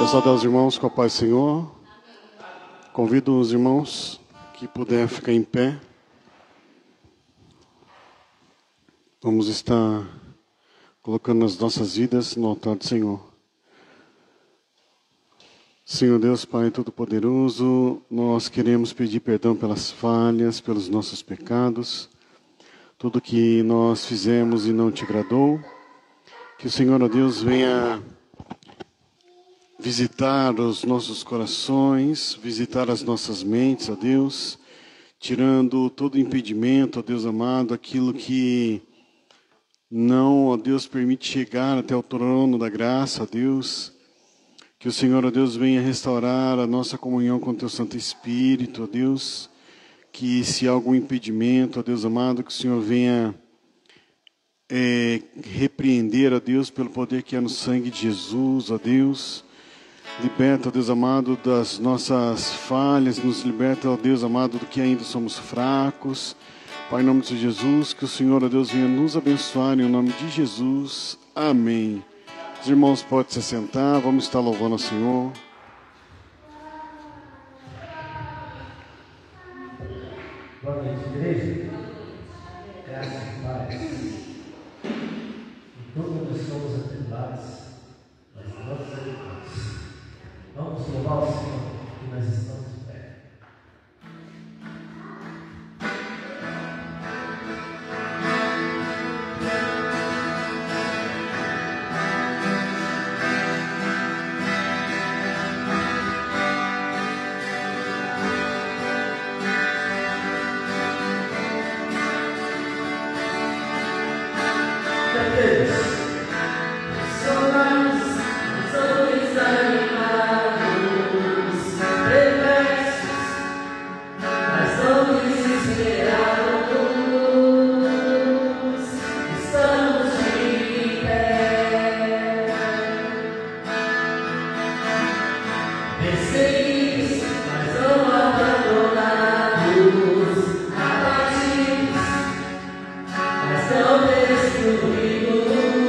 saudar os irmãos com a paz do Senhor. Convido os irmãos que puder ficar em pé. Vamos estar colocando as nossas vidas no altar do Senhor. Senhor Deus, Pai Todo-Poderoso, nós queremos pedir perdão pelas falhas, pelos nossos pecados, tudo que nós fizemos e não te agradou. Que o Senhor, ó Deus, venha visitar os nossos corações, visitar as nossas mentes, ó Deus, tirando todo impedimento, ó Deus amado, aquilo que não, ó Deus, permite chegar até o trono da graça, ó Deus. Que o Senhor, ó Deus, venha restaurar a nossa comunhão com o Teu Santo Espírito, ó Deus. Que se há algum impedimento, ó Deus amado, que o Senhor venha repreender, ó Deus, pelo poder que há no sangue de Jesus, ó Deus. Liberta, ó Deus amado, das nossas falhas, nos liberta, ó Deus amado, do que ainda somos fracos. Pai, em nome de Jesus, que o Senhor, ó Deus, venha nos abençoar, em nome de Jesus. Amém. Os irmãos podem se sentar, vamos estar louvando ao Senhor. Boa noite, igreja. Graças e paz. Em tudo nós somos atribulados, mas não desanimados. Vamos louvar o Senhor que nós estamos de pé. Mas não descobrimos.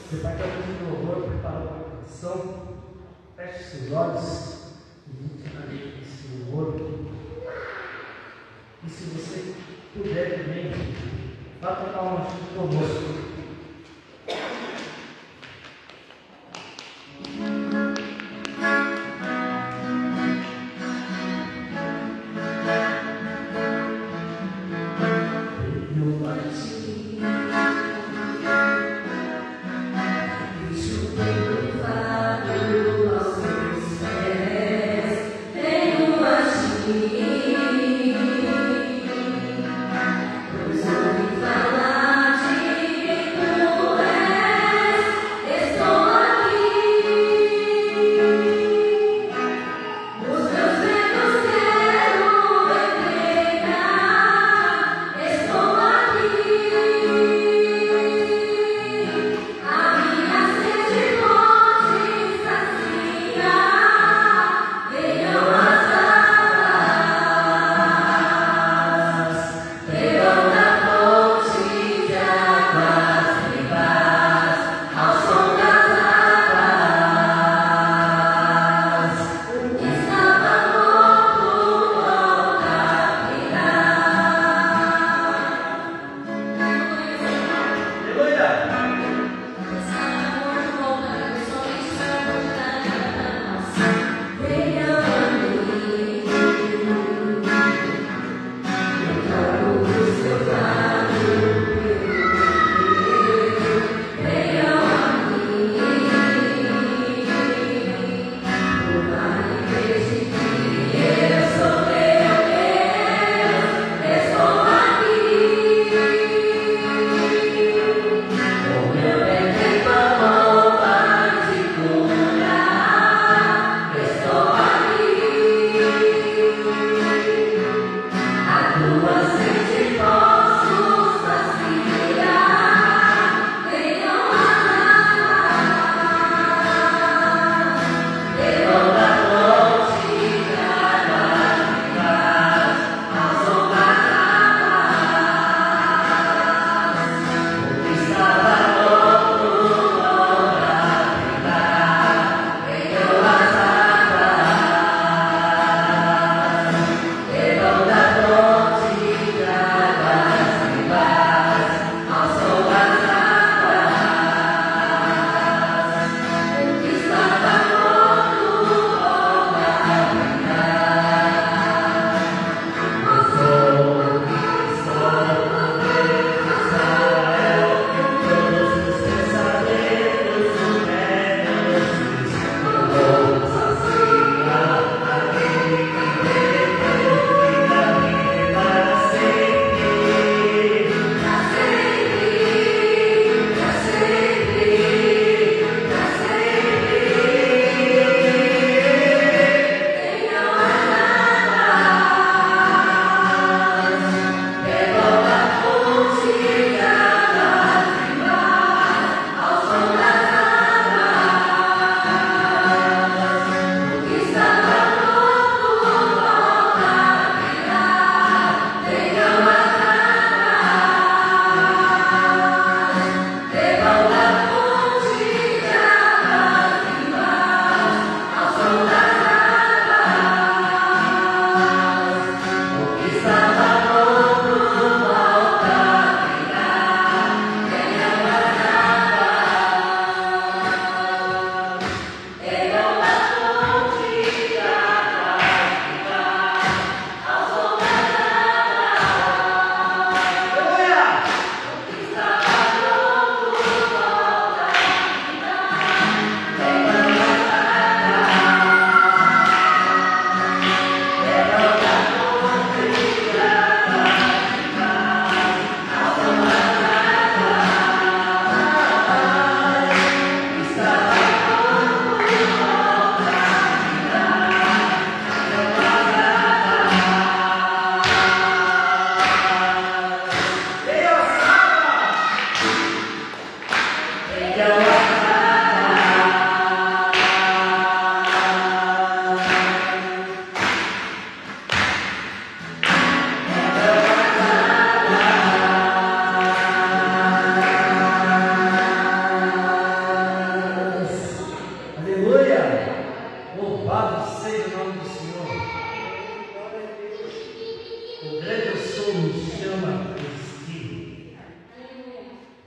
Você está cantando louvor, preparou uma canção. Feche seus olhos e vamos finalizar esse louvor. E se você puder também, vá tocar uma junto conosco. Estou aqui.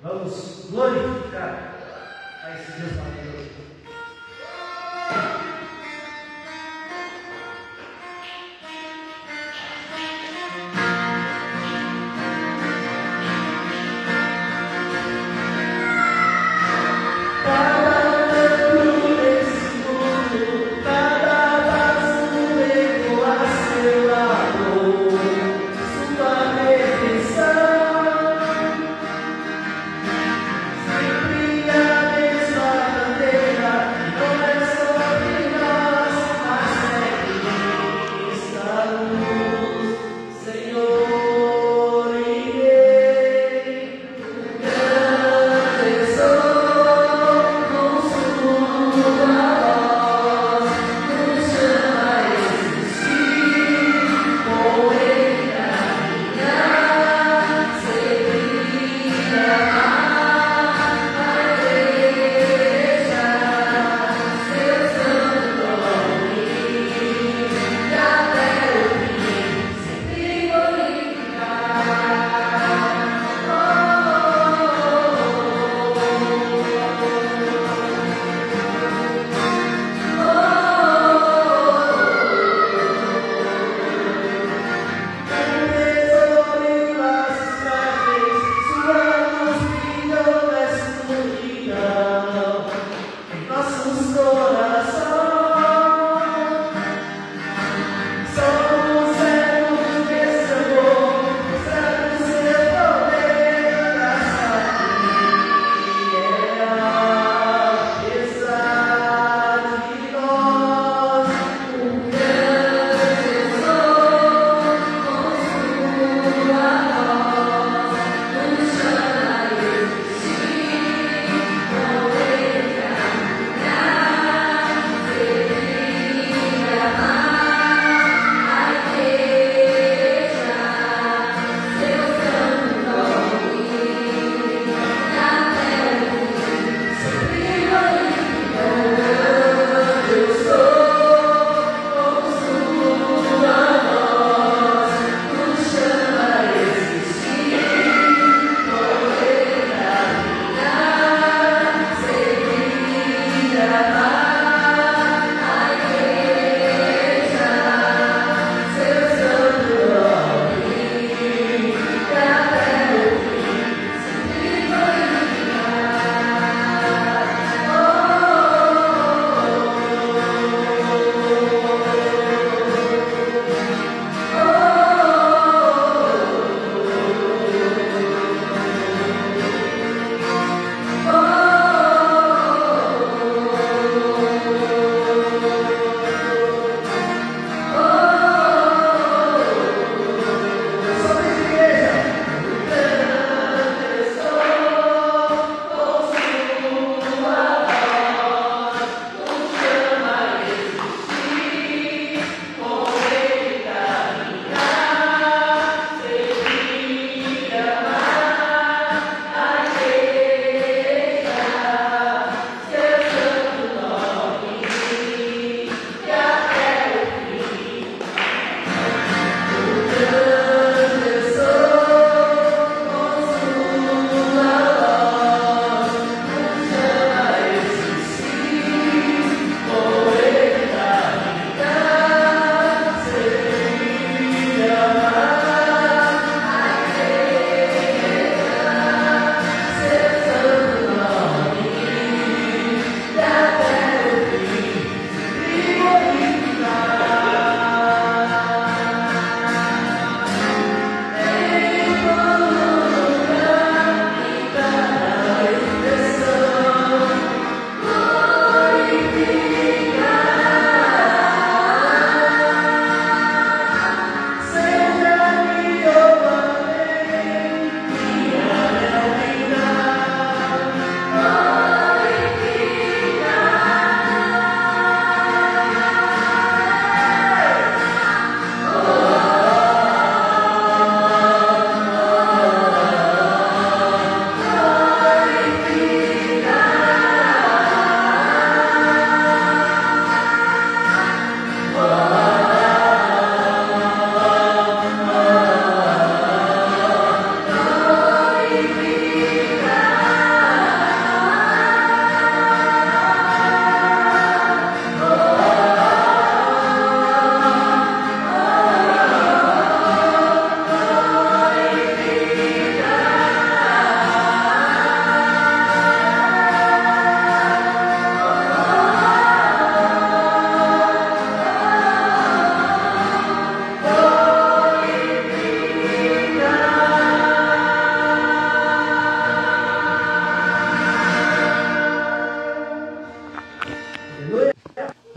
Vamos glorificar a esse Deus maravilhoso. Sempre a mesma bandeira.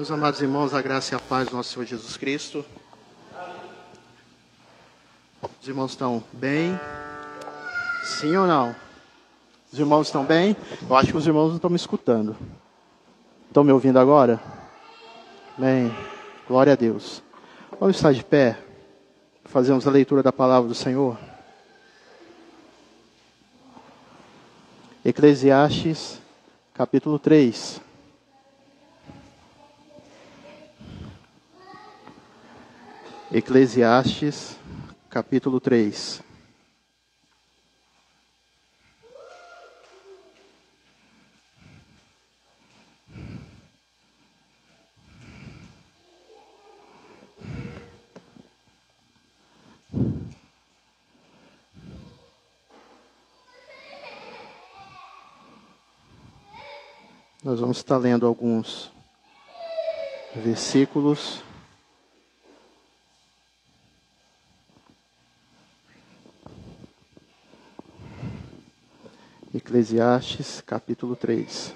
Meus amados irmãos, a graça e a paz do nosso Senhor Jesus Cristo. Os irmãos estão bem? Sim ou não? Os irmãos estão bem? Eu acho que os irmãos não estão me escutando. Estão me ouvindo agora? Bem, glória a Deus. Vamos estar de pé, fazemos a leitura da palavra do Senhor. Eclesiastes, capítulo 3. Eclesiastes, capítulo 3. Nós vamos estar lendo alguns versículos. Eclesiastes, capítulo 3.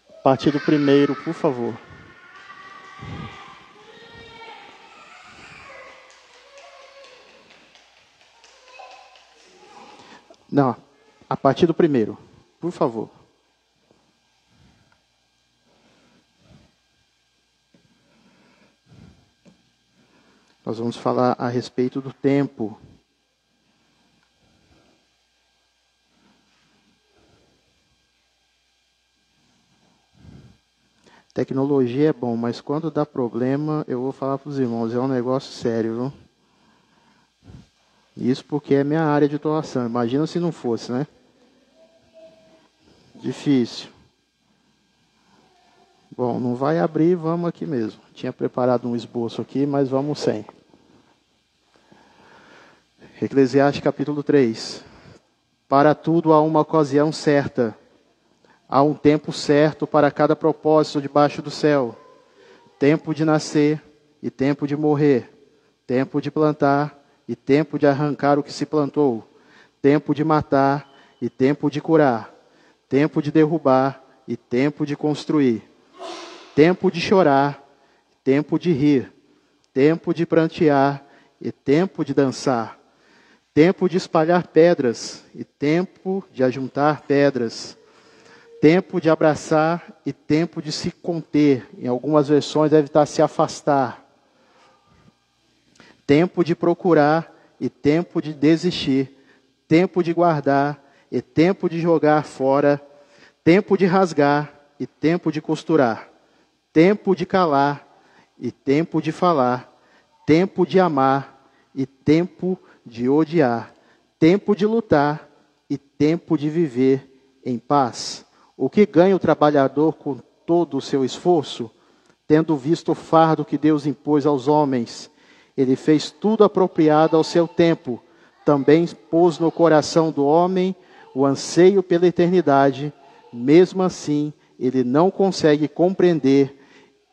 A partir do primeiro, por favor. Não, a partir do primeiro, por favor. Nós vamos falar a respeito do tempo. Tecnologia é bom, mas quando dá problema, eu vou falar para os irmãos, é um negócio sério, viu? Isso porque é minha área de atuação. Imagina se não fosse, né? Difícil. Bom, não vai abrir, vamos aqui mesmo. Tinha preparado um esboço aqui, mas vamos sem. Eclesiastes capítulo 3. Para tudo há uma ocasião certa. Há um tempo certo para cada propósito debaixo do céu. Tempo de nascer e tempo de morrer. Tempo de plantar e tempo de arrancar o que se plantou, tempo de matar e tempo de curar, tempo de derrubar e tempo de construir, tempo de chorar, tempo de rir, tempo de prantear e tempo de dançar, tempo de espalhar pedras e tempo de ajuntar pedras, tempo de abraçar e tempo de se conter, em algumas versões deve estar se afastar, tempo de procurar e tempo de desistir, tempo de guardar e tempo de jogar fora, tempo de rasgar e tempo de costurar, tempo de calar e tempo de falar, tempo de amar e tempo de odiar, tempo de lutar e tempo de viver em paz. O que ganha o trabalhador com todo o seu esforço, tendo visto o fardo que Deus impôs aos homens? Ele fez tudo apropriado ao seu tempo. Também pôs no coração do homem o anseio pela eternidade. Mesmo assim, ele não consegue compreender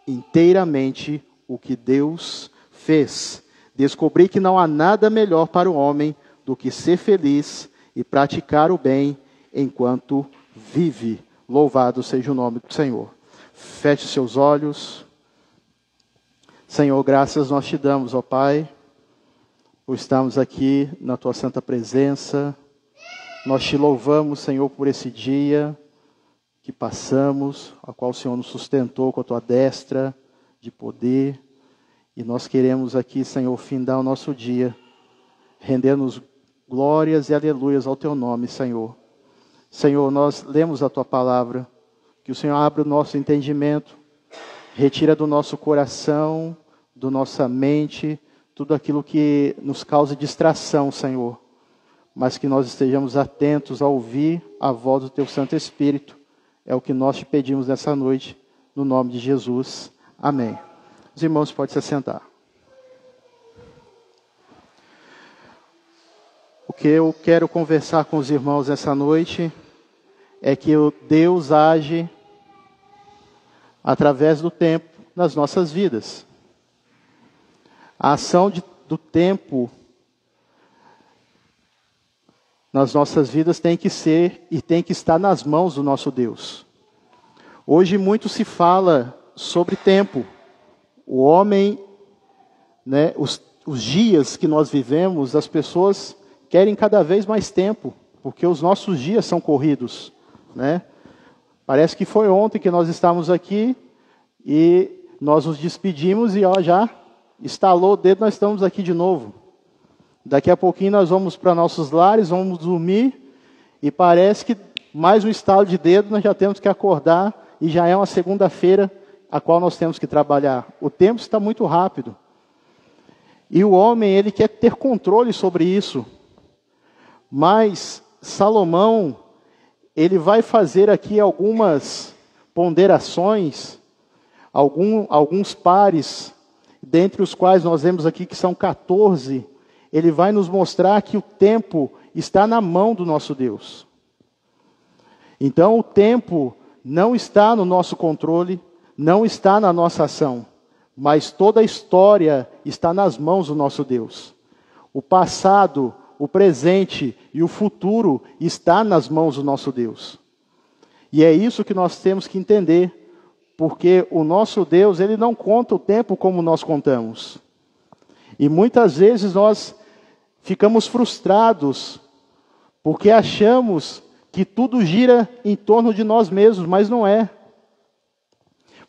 inteiramente o que Deus fez. Descobri que não há nada melhor para o homem do que ser feliz e praticar o bem enquanto vive. Louvado seja o nome do Senhor. Feche seus olhos. Senhor, graças nós te damos, ó Pai, por estarmos aqui na Tua santa presença. Nós te louvamos, Senhor, por esse dia que passamos, a qual o Senhor nos sustentou com a Tua destra de poder. E nós queremos aqui, Senhor, findar o nosso dia, rendendo-nos glórias e aleluias ao Teu nome, Senhor. Senhor, nós lemos a Tua palavra, que o Senhor abra o nosso entendimento, retira do nosso coração, da nossa mente, tudo aquilo que nos causa distração, Senhor. Mas que nós estejamos atentos a ouvir a voz do Teu Santo Espírito. É o que nós te pedimos nessa noite, no nome de Jesus. Amém. Os irmãos podem se assentar. O que eu quero conversar com os irmãos essa noite é que Deus age através do tempo nas nossas vidas. A ação do tempo nas nossas vidas tem que ser e tem que estar nas mãos do nosso Deus. Hoje muito se fala sobre tempo. O homem, né, os dias que nós vivemos, as pessoas querem cada vez mais tempo, porque os nossos dias são corridos, né? Parece que foi ontem que nós estávamos aqui e nós nos despedimos e ó, já estalou o dedo, nós estamos aqui de novo. Daqui a pouquinho nós vamos para nossos lares, vamos dormir e parece que mais um estalo de dedo nós já temos que acordar e já é uma segunda-feira a qual nós temos que trabalhar. O tempo está muito rápido. E o homem, ele quer ter controle sobre isso. Mas Salomão, ele vai fazer aqui algumas ponderações, alguns pares, dentre os quais nós vemos aqui que são 14, ele vai nos mostrar que o tempo está na mão do nosso Deus. Então o tempo não está no nosso controle, não está na nossa ação, mas toda a história está nas mãos do nosso Deus. O passado, o presente e o futuro está nas mãos do nosso Deus. E é isso que nós temos que entender, porque o nosso Deus, ele não conta o tempo como nós contamos. E muitas vezes nós ficamos frustrados, porque achamos que tudo gira em torno de nós mesmos, mas não é.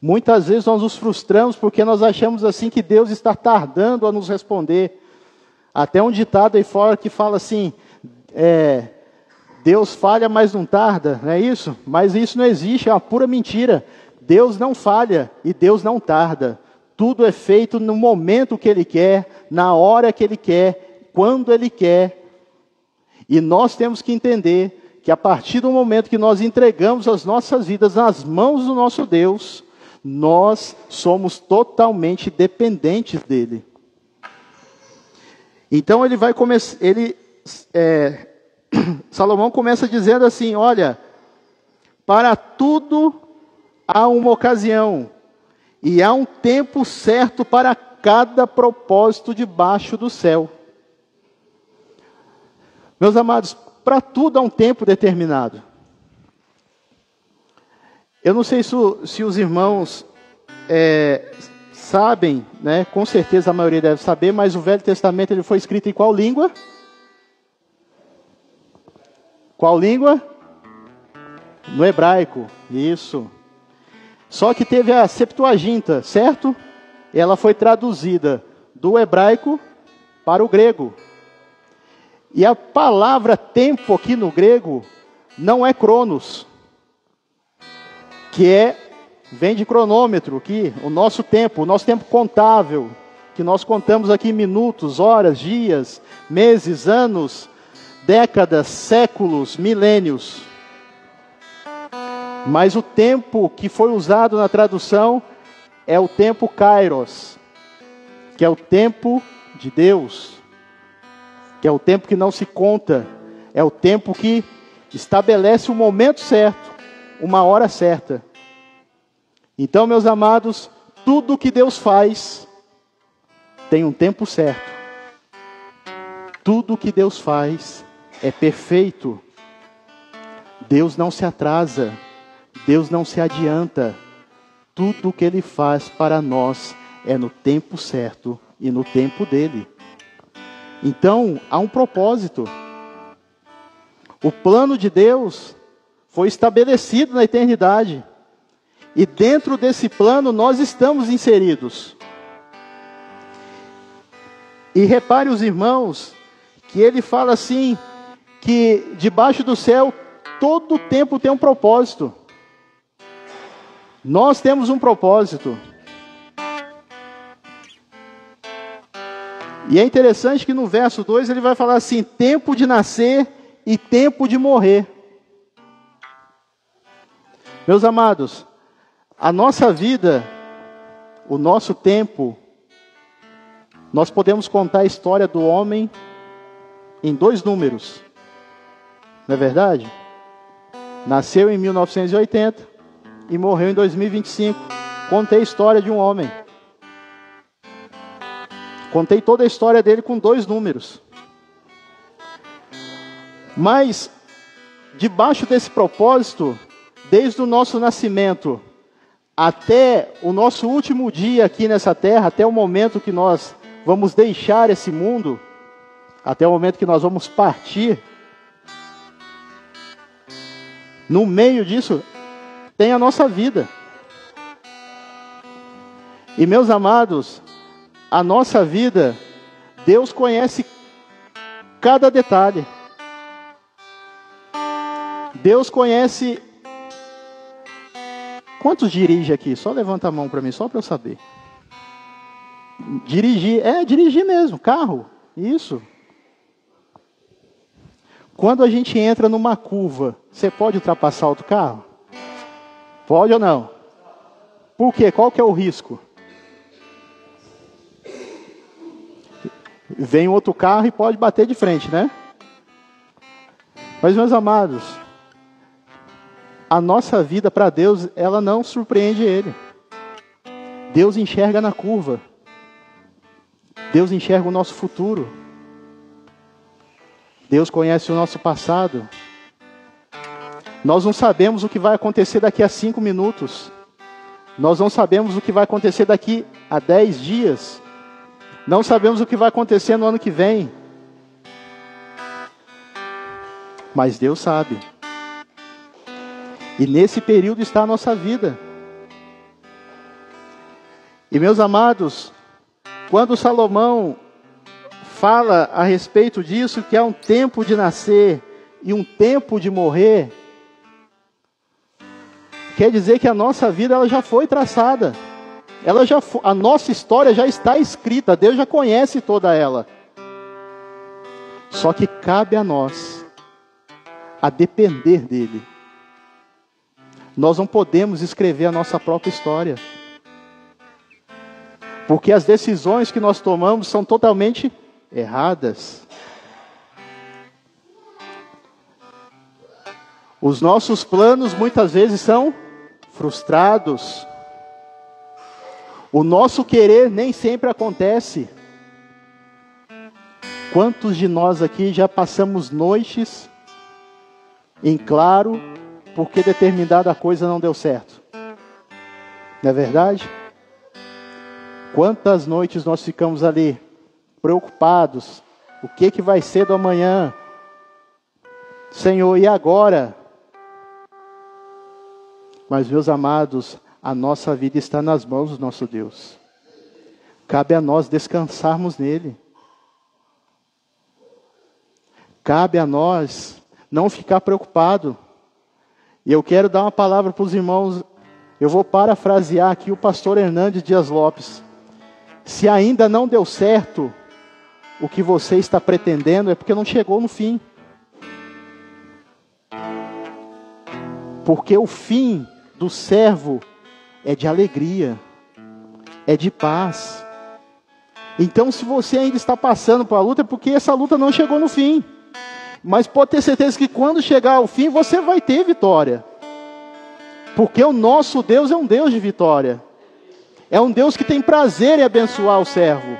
Muitas vezes nós nos frustramos porque nós achamos assim que Deus está tardando a nos responder. Até um ditado aí fora que fala assim, Deus falha, mas não tarda, não é isso? Mas isso não existe, é uma pura mentira. Deus não falha e Deus não tarda. Tudo é feito no momento que Ele quer, na hora que Ele quer, quando Ele quer. E nós temos que entender que a partir do momento que nós entregamos as nossas vidas nas mãos do nosso Deus, nós somos totalmente dependentes dEle. Então ele vai começar, Salomão começa dizendo assim, olha, para tudo há uma ocasião, e há um tempo certo para cada propósito debaixo do céu. Meus amados, para tudo há um tempo determinado. Eu não sei se os irmãos sabem, né? Com certeza a maioria deve saber, mas o Velho Testamento ele foi escrito em qual língua? Qual língua? No hebraico, isso. Só que teve a Septuaginta, certo? Ela foi traduzida do hebraico para o grego. E a palavra tempo aqui no grego não é cronos, que vem de cronômetro, aqui, o nosso tempo contável, que nós contamos aqui minutos, horas, dias, meses, anos, décadas, séculos, milênios. Mas o tempo que foi usado na tradução é o tempo kairos, que é o tempo de Deus, que é o tempo que não se conta, é o tempo que estabelece o momento certo, uma hora certa. Então, meus amados, tudo que Deus faz tem um tempo certo. Tudo que Deus faz é perfeito. Deus não se atrasa, Deus não se adianta. Tudo que Ele faz para nós é no tempo certo e no tempo dEle. Então, há um propósito. O plano de Deus foi estabelecido na eternidade. E dentro desse plano nós estamos inseridos. E repare os irmãos, que ele fala assim, que debaixo do céu todo o tempo tem um propósito. Nós temos um propósito. E é interessante que no verso 2 ele vai falar assim, tempo de nascer e tempo de morrer. Meus amados, a nossa vida, o nosso tempo, nós podemos contar a história do homem em 2 números. Não é verdade? Nasceu em 1980 e morreu em 2025. contei a história de um homem. Contei toda a história dele com 2 números. Mas, debaixo desse propósito, desde o nosso nascimento até o nosso último dia aqui nessa terra, até o momento que nós vamos deixar esse mundo, até o momento que nós vamos partir, no meio disso, tem a nossa vida. E meus amados, a nossa vida, Deus conhece cada detalhe. Deus conhece... Quantos dirige aqui? Só levanta a mão para mim, só para eu saber. Dirigir mesmo, carro, isso. Quando a gente entra numa curva, você pode ultrapassar outro carro? Pode ou não? Por quê? Qual que é o risco? Vem outro carro e pode bater de frente, né? Mas, meus amados, a nossa vida para Deus, ela não surpreende Ele. Deus enxerga na curva. Deus enxerga o nosso futuro. Deus conhece o nosso passado. Nós não sabemos o que vai acontecer daqui a 5 minutos. Nós não sabemos o que vai acontecer daqui a 10 dias. Não sabemos o que vai acontecer no ano que vem. Mas Deus sabe. E nesse período está a nossa vida. E meus amados, quando Salomão fala a respeito disso, que há um tempo de nascer e um tempo de morrer, quer dizer que a nossa vida ela já foi traçada. A nossa história já está escrita, Deus já conhece toda ela. Só que cabe a nós, a depender dele. Nós não podemos escrever a nossa própria história. Porque as decisões que nós tomamos são totalmente erradas. Os nossos planos muitas vezes são frustrados. O nosso querer nem sempre acontece. Quantos de nós aqui já passamos noites em claro porque determinada coisa não deu certo? Não é verdade? Quantas noites nós ficamos ali preocupados? O que vai ser do amanhã? Senhor, e agora? Mas, meus amados, a nossa vida está nas mãos do nosso Deus. Cabe a nós descansarmos nele. Cabe a nós não ficar preocupado. E eu quero dar uma palavra para os irmãos. Eu vou parafrasear aqui o pastor Hernandes Dias Lopes. Se ainda não deu certo o que você está pretendendo, é porque não chegou no fim. Porque o fim do servo é de alegria, é de paz. Então, se você ainda está passando por a luta, é porque essa luta não chegou no fim. Mas pode ter certeza que quando chegar ao fim, você vai ter vitória. Porque o nosso Deus é um Deus de vitória. É um Deus que tem prazer em abençoar o servo.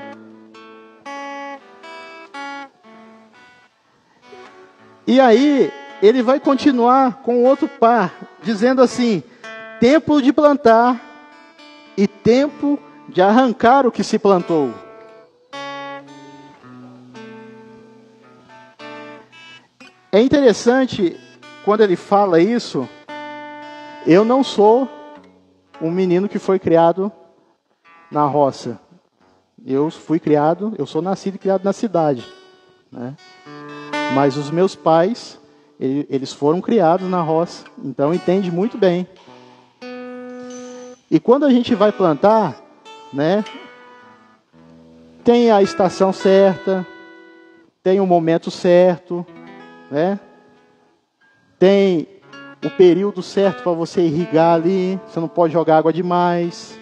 E aí, ele vai continuar com outro par, dizendo assim: tempo de plantar e tempo de arrancar o que se plantou. É interessante, quando ele fala isso, eu não sou um menino que foi criado na roça. Eu sou nascido e criado na cidade, né? Mas os meus pais, eles foram criados na roça, então entende muito bem. E quando a gente vai plantar, né, tem a estação certa, tem o momento certo, né? Tem o período certo para você irrigar ali, você não pode jogar água demais,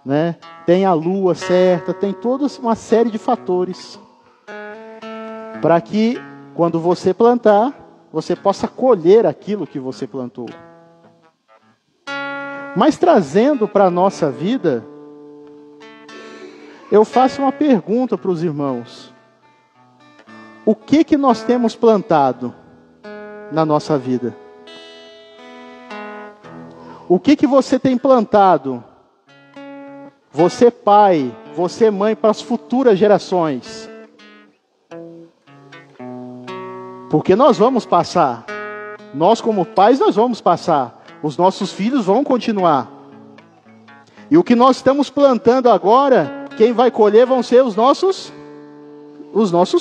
né? Tem a lua certa, tem toda uma série de fatores para que quando você plantar, você possa colher aquilo que você plantou. Mas trazendo para a nossa vida, eu faço uma pergunta para os irmãos. O que nós temos plantado na nossa vida? O que você tem plantado? Você pai, você mãe, para as futuras gerações. Porque nós vamos passar. Nós como pais, nós vamos passar. Os nossos filhos vão continuar. E o que nós estamos plantando agora, quem vai colher vão ser os nossos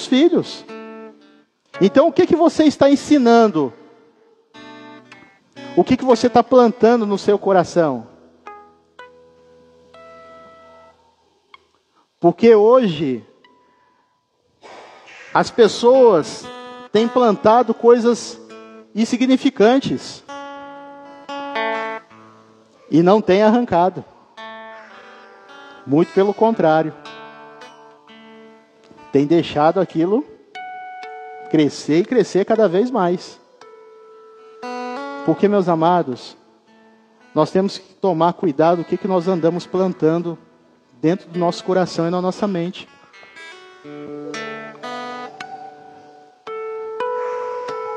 filhos. Então o que você está ensinando? O que você está plantando no seu coração? Porque hoje as pessoas têm plantado coisas insignificantes e não têm arrancado. Muito pelo contrário. Tem deixado aquilo crescer e crescer cada vez mais. Porque, meus amados, nós temos que tomar cuidado do que nós andamos plantando dentro do nosso coração e na nossa mente.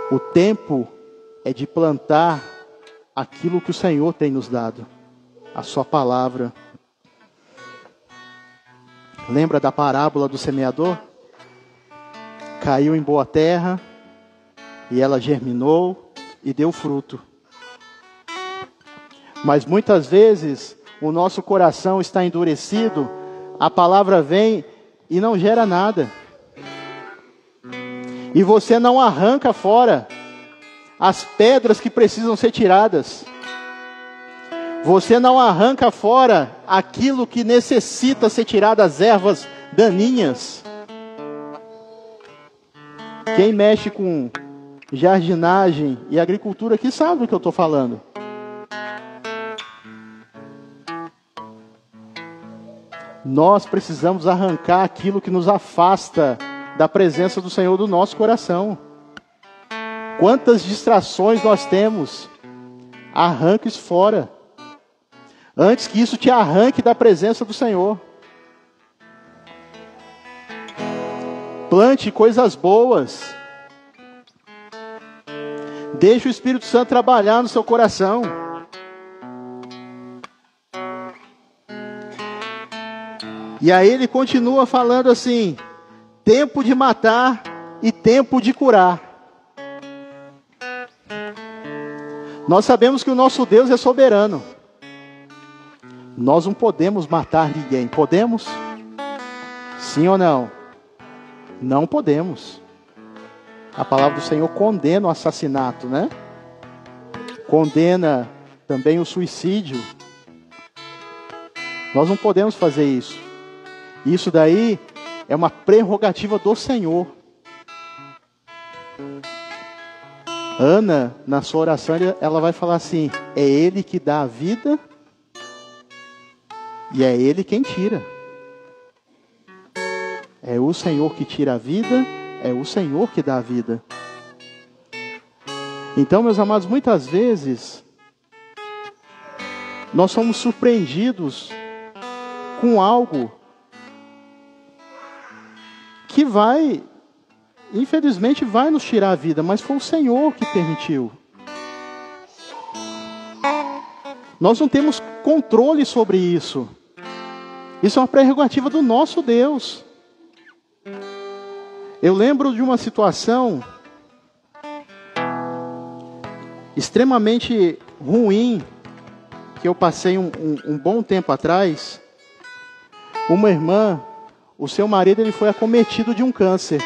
O tempo é de plantar aquilo que o Senhor tem nos dado, a sua palavra. Lembra da parábola do semeador? Caiu em boa terra, e ela germinou e deu fruto. Mas muitas vezes o nosso coração está endurecido, a palavra vem e não gera nada. E você não arranca fora as pedras que precisam ser tiradas. Você não arranca fora aquilo que necessita ser tirado, as ervas daninhas. Quem mexe com jardinagem e agricultura aqui sabe do que eu estou falando. Nós precisamos arrancar aquilo que nos afasta da presença do Senhor do nosso coração. Quantas distrações nós temos? Arranque isso fora. Antes que isso te arranque da presença do Senhor. Plante coisas boas. Deixe o Espírito Santo trabalhar no seu coração. E aí ele continua falando assim: tempo de matar e tempo de curar. Nós sabemos que o nosso Deus é soberano. Nós não podemos matar ninguém. Podemos? Sim ou não? Não podemos. A palavra do Senhor condena o assassinato, né? Condena também o suicídio. Nós não podemos fazer isso. Isso daí é uma prerrogativa do Senhor. Ana, na sua oração, ela vai falar assim: é Ele que dá a vida e é Ele quem tira. É o Senhor que tira a vida, é o Senhor que dá a vida. Então, meus amados, muitas vezes nós somos surpreendidos com algo que infelizmente vai nos tirar a vida, mas foi o Senhor que permitiu. Nós não temos controle sobre isso. Isso é uma prerrogativa do nosso Deus. Eu lembro de uma situação extremamente ruim que eu passei um bom tempo atrás. Uma irmã, o seu marido, ele foi acometido de um câncer.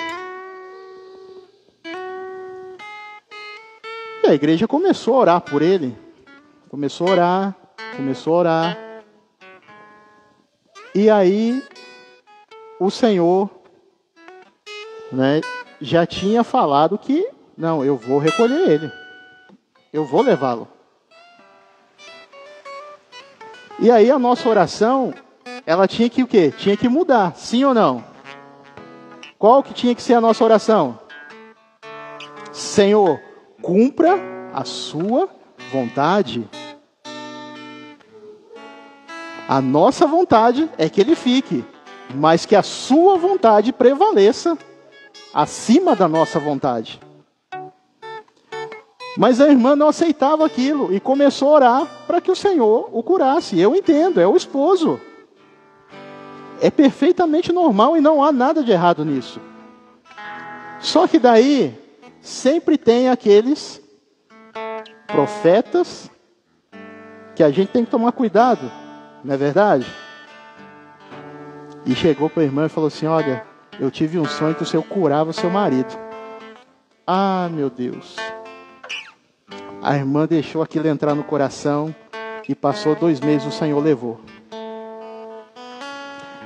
E a igreja começou a orar por ele. Começou a orar. E aí, o Senhor, né, já tinha falado que, não, eu vou recolher ele. Eu vou levá-lo. E aí a nossa oração, ela tinha que o quê? Tinha que mudar, sim ou não? Qual que tinha que ser a nossa oração? Senhor, cumpra a sua vontade. A nossa vontade é que ele fique, mas que a sua vontade prevaleça acima da nossa vontade. Mas a irmã não aceitava aquilo e começou a orar para que o Senhor o curasse. Eu entendo, é o esposo. É perfeitamente normal e não há nada de errado nisso. Só que daí, sempre tem aqueles profetas que a gente tem que tomar cuidado, não é verdade? E chegou para a irmã e falou assim: olha, eu tive um sonho que o Senhor curava o seu marido. Ah, meu Deus. A irmã deixou aquilo entrar no coração e passou 2 meses, o Senhor levou.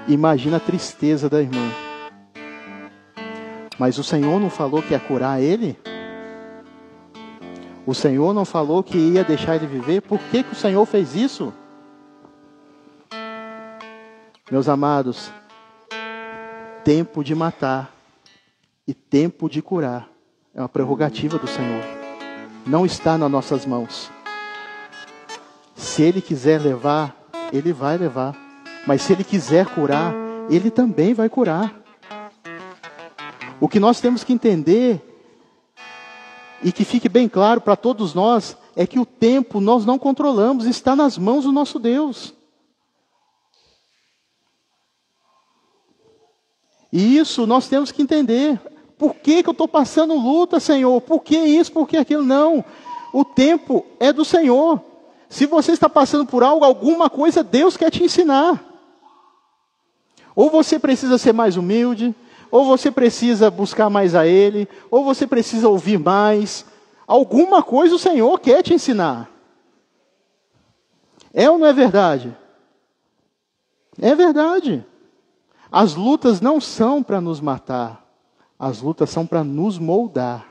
Imagina a tristeza da irmã. Mas o Senhor não falou que ia curar ele? O Senhor não falou que ia deixar ele viver? Por que que o Senhor fez isso? Meus amados, tempo de matar e tempo de curar é uma prerrogativa do Senhor. Não está nas nossas mãos. Se Ele quiser levar, Ele vai levar. Mas se Ele quiser curar, Ele também vai curar. O que nós temos que entender, e que fique bem claro para todos nós, é que o tempo nós não controlamos, está nas mãos do nosso Deus. E isso nós temos que entender. Por que que eu estou passando luta, Senhor? Por que isso, por que aquilo? Não. O tempo é do Senhor. Se você está passando por algo, alguma coisa, Deus quer te ensinar. Ou você precisa ser mais humilde, ou você precisa buscar mais a Ele, ou você precisa ouvir mais. Alguma coisa o Senhor quer te ensinar. É ou não é verdade? É verdade. As lutas não são para nos matar. As lutas são para nos moldar.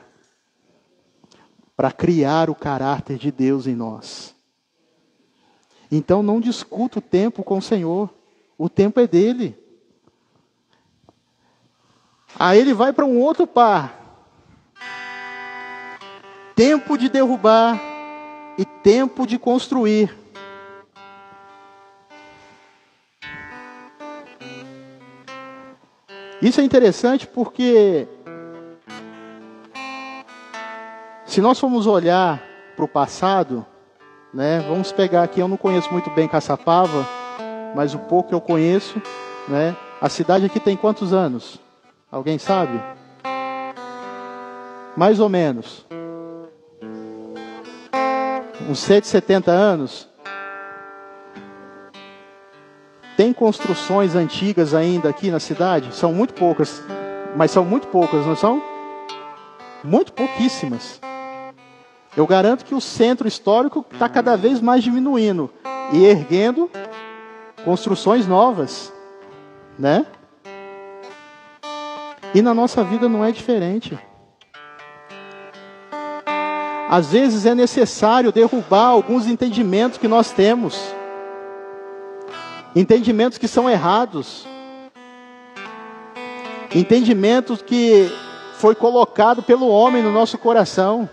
Para criar o caráter de Deus em nós. Então não discuta o tempo com o Senhor. O tempo é dele. Aí ele vai para um outro par. Tempo de derrubar e tempo de construir. Isso é interessante porque se nós formos olhar para o passado, né, vamos pegar aqui, eu não conheço muito bem Caçapava, mas o pouco que eu conheço, né, a cidade aqui tem quantos anos? Alguém sabe? Mais ou menos. Uns 170 anos. Tem construções antigas ainda aqui na cidade? São muito poucas. Mas são muito poucas, não são? Muito pouquíssimas. Eu garanto que o centro histórico está cada vez mais diminuindo. E erguendo construções novas. Né? E na nossa vida não é diferente. Às vezes é necessário derrubar alguns entendimentos que nós temos. Entendimentos que são errados. Entendimentos que foi colocado pelo homem no nosso coração.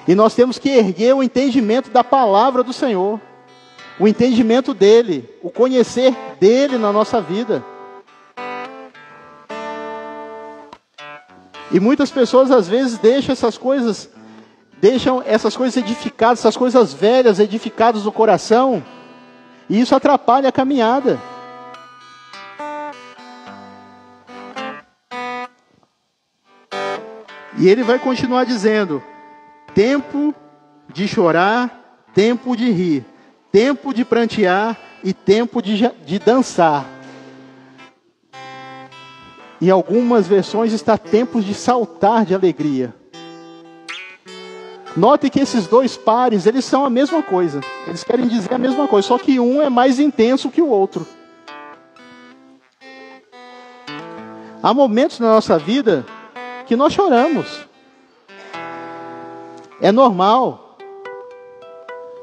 E nós temos que erguer o entendimento da palavra do Senhor. O entendimento dele. O conhecer dele na nossa vida. E muitas pessoas às vezes deixam essas coisas edificadas, essas coisas velhas edificadas no coração. E isso atrapalha a caminhada. E ele vai continuar dizendo: tempo de chorar, tempo de rir, tempo de prantear e tempo de dançar. Em algumas versões está tempos de saltar de alegria. Note que esses dois pares, eles são a mesma coisa. Eles querem dizer a mesma coisa, só que um é mais intenso que o outro. Há momentos na nossa vida que nós choramos. É normal.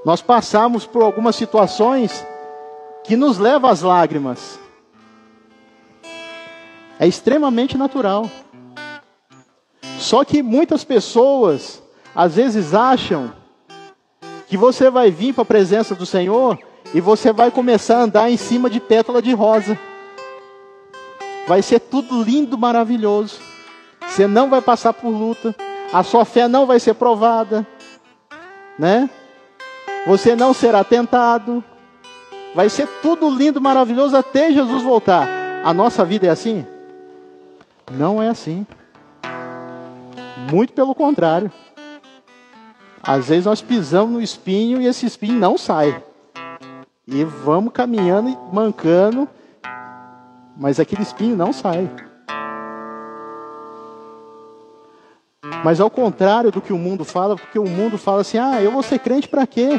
Nós passamos por algumas situações que nos levam às lágrimas. É extremamente natural. Só que muitas pessoas às vezes acham que você vai vir para a presença do Senhor E você vai começar a andar em cima de pétala de rosa. Vai ser tudo lindo, maravilhoso. Você não vai passar por luta. A sua fé não vai ser provada, né? Você não será tentado. Vai ser tudo lindo, maravilhoso até Jesus voltar. A nossa vida é assim? Não é assim. Muito pelo contrário. Às vezes nós pisamos no espinho e esse espinho não sai. E vamos caminhando e mancando, mas aquele espinho não sai. Mas ao contrário do que o mundo fala, porque o mundo fala assim, eu vou ser crente para quê?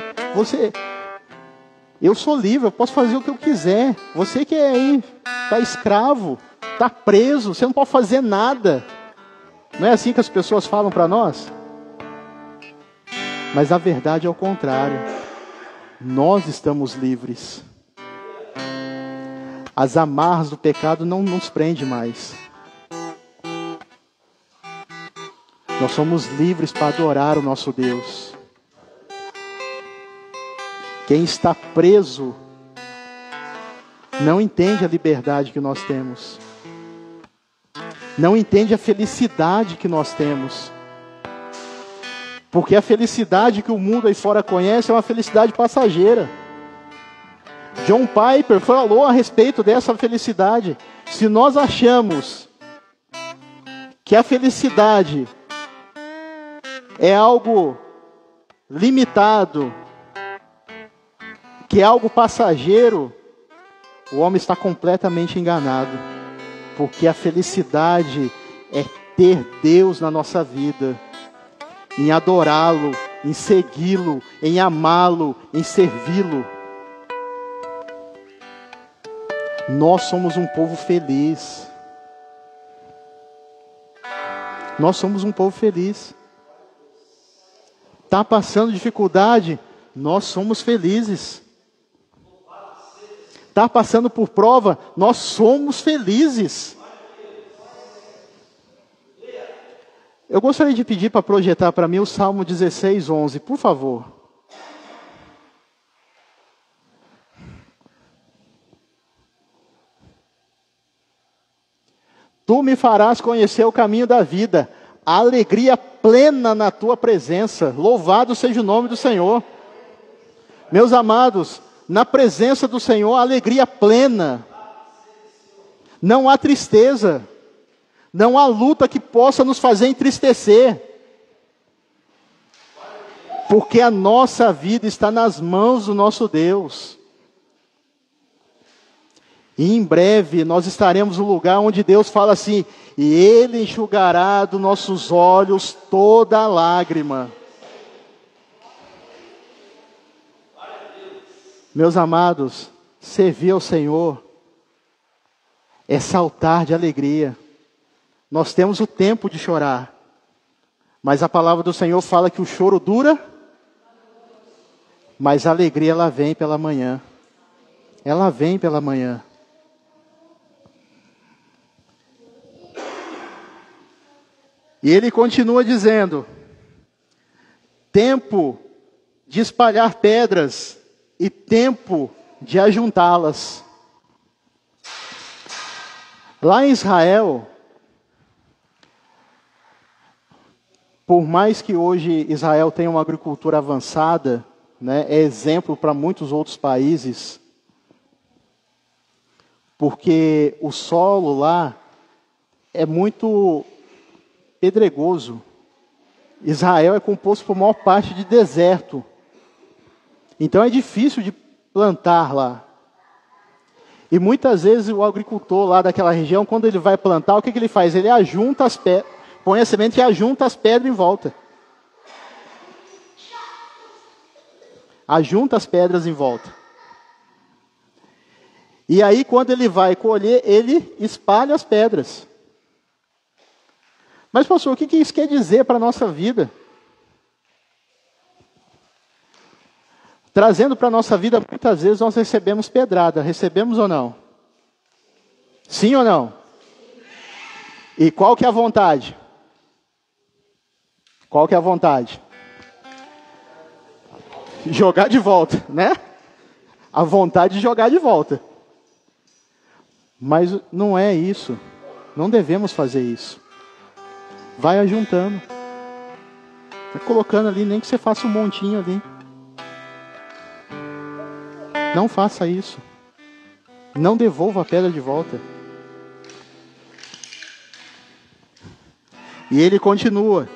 Eu sou livre, eu posso fazer o que eu quiser. Você que é aí, está escravo, está preso, você não pode fazer nada. Não é assim que as pessoas falam para nós? Mas a verdade é o contrário. Nós estamos livres. As amarras do pecado não nos prendem mais. Nós somos livres para adorar o nosso Deus. Quem está preso não entende a liberdade que nós temos. Não entende a felicidade que nós temos. Porque a felicidade que o mundo aí fora conhece é uma felicidade passageira. John Piper falou a respeito dessa felicidade. Se nós achamos que a felicidade é algo limitado, que é algo passageiro, o homem está completamente enganado. Porque a felicidade é ter Deus na nossa vida. Em adorá-lo, em segui-lo, em amá-lo, em servi-lo. Nós somos um povo feliz. Nós somos um povo feliz. Está passando dificuldade? Nós somos felizes. Está passando por prova? Nós somos felizes. Eu gostaria de pedir para projetar para mim o Salmo 16, 11, por favor. Tu me farás conhecer o caminho da vida, a alegria plena na tua presença. Louvado seja o nome do Senhor. Meus amados, na presença do Senhor, a alegria plena. Não há tristeza. Não há luta que possa nos fazer entristecer. Porque a nossa vida está nas mãos do nosso Deus. E em breve nós estaremos no lugar onde Deus fala assim: e Ele enxugará dos nossos olhos toda lágrima. Meus amados, servir ao Senhor é saltar de alegria. Nós temos o tempo de chorar, mas a palavra do Senhor fala que o choro dura, mas a alegria ela vem pela manhã. Ela vem pela manhã. E ele continua dizendo: tempo de espalhar pedras e tempo de ajuntá-las. Lá em Israel, por mais que hoje Israel tenha uma agricultura avançada, né, é exemplo para muitos outros países, porque o solo lá é muito pedregoso. Israel é composto por maior parte de deserto. Então é difícil de plantar lá. E muitas vezes o agricultor lá daquela região, quando ele vai plantar, o que ele faz? Ele ajunta as pedras, põe a semente e ajunta as pedras em volta. Ajunta as pedras em volta. E aí quando ele vai colher, ele espalha as pedras. Mas pastor, o que isso quer dizer para a nossa vida? Trazendo para a nossa vida, muitas vezes nós recebemos pedrada. Recebemos ou não? Sim ou não? E qual que é a vontade? Qual que é a vontade? Jogar de volta, né? a vontade de jogar de volta. Mas não é isso. Não devemos fazer isso. Vai ajuntando. Vai colocando ali, nem que você faça um montinho ali. Não faça isso. Não devolva a pedra de volta. E ele continua.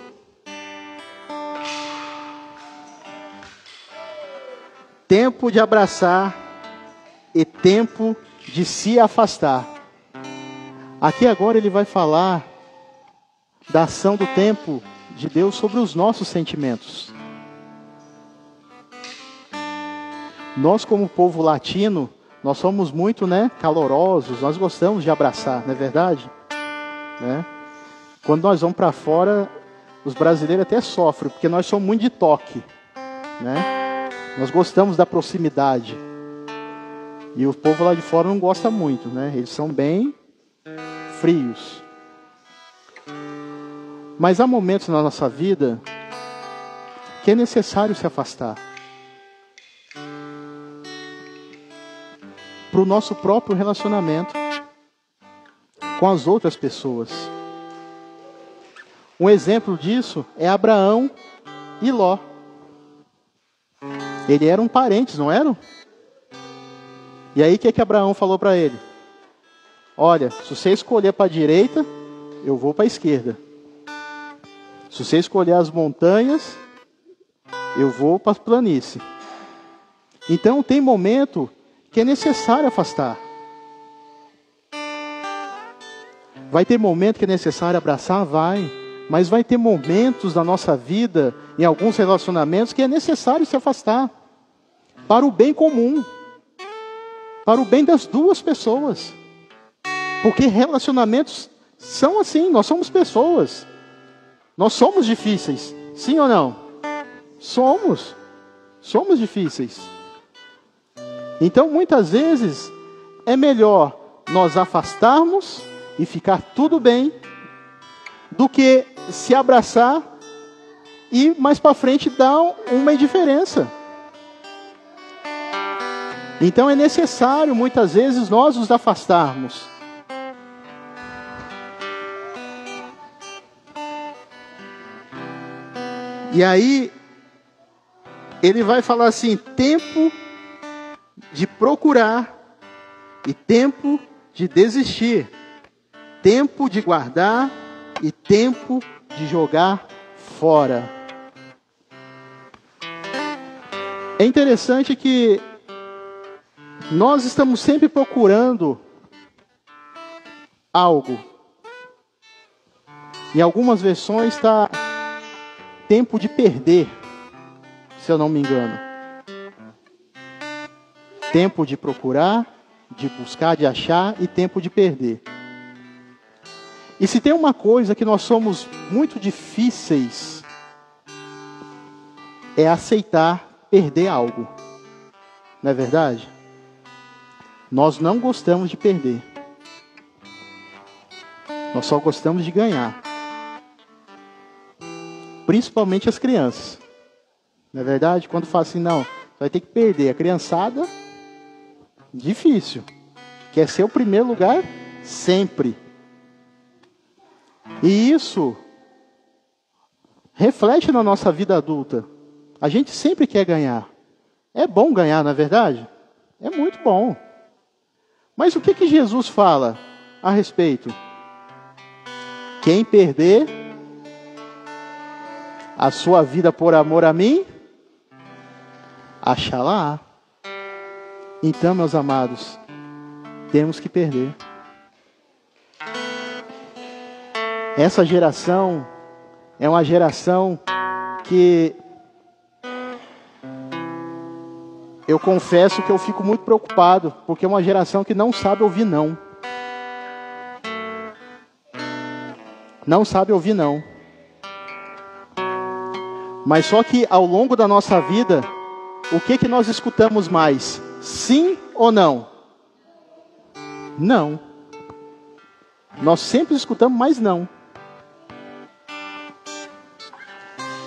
Tempo de abraçar e tempo de se afastar. Aqui agora ele vai falar da ação do tempo de Deus sobre os nossos sentimentos. Nós, como povo latino, nós somos muito, calorosos, nós gostamos de abraçar, não é verdade? Quando nós vamos para fora, os brasileiros até sofrem, porque nós somos muito de toque, Nós gostamos da proximidade. E o povo lá de fora não gosta muito, Eles são bem frios. Mas há momentos na nossa vida que é necessário se afastar. Para o nosso próprio relacionamento com as outras pessoas. Um exemplo disso é Abraão e Ló. Eles eram parentes, não eram? E aí o que Abraão falou para ele? Olha, se você escolher para a direita, eu vou para a esquerda. Se você escolher as montanhas, eu vou para a planície. Então tem momento que é necessário afastar. Vai ter momento que é necessário abraçar? Vai. Mas vai ter momentos na nossa vida, em alguns relacionamentos, que é necessário se afastar. Para o bem comum. Para o bem das duas pessoas. Porque relacionamentos são assim, nós somos pessoas. Nós somos difíceis. Sim ou não? Somos. Somos difíceis. Então, muitas vezes, é melhor nós afastarmos e ficar tudo bem, do que se abraçar e mais para frente dar uma indiferença. Então, é necessário, muitas vezes, nós nos afastarmos. E aí, ele vai falar assim, tempo de procurar e tempo de desistir, tempo de guardar e tempo de jogar fora. É interessante que nós estamos sempre procurando algo. Em algumas versões está tempo de perder, se eu não me engano. Tempo de procurar, de buscar, de achar e tempo de perder. E se tem uma coisa que nós somos muito difíceis, é aceitar perder algo. Não é verdade? Nós não gostamos de perder. Nós só gostamos de ganhar. Principalmente as crianças. Não é verdade? Quando fala assim, não, vai ter que perder. A criançada, difícil. Quer ser o primeiro lugar sempre. E isso reflete na nossa vida adulta. A gente sempre quer ganhar. É bom ganhar, não é verdade? É muito bom. Mas o que Jesus fala a respeito? Quem perder a sua vida por amor a mim, achará. Então, meus amados, temos que perder. Essa geração é uma geração que eu confesso que eu fico muito preocupado, porque é uma geração que não sabe ouvir não. Não sabe ouvir não. Mas só que ao longo da nossa vida, o que nós escutamos mais? Sim ou não? Não. Nós sempre escutamos mais não.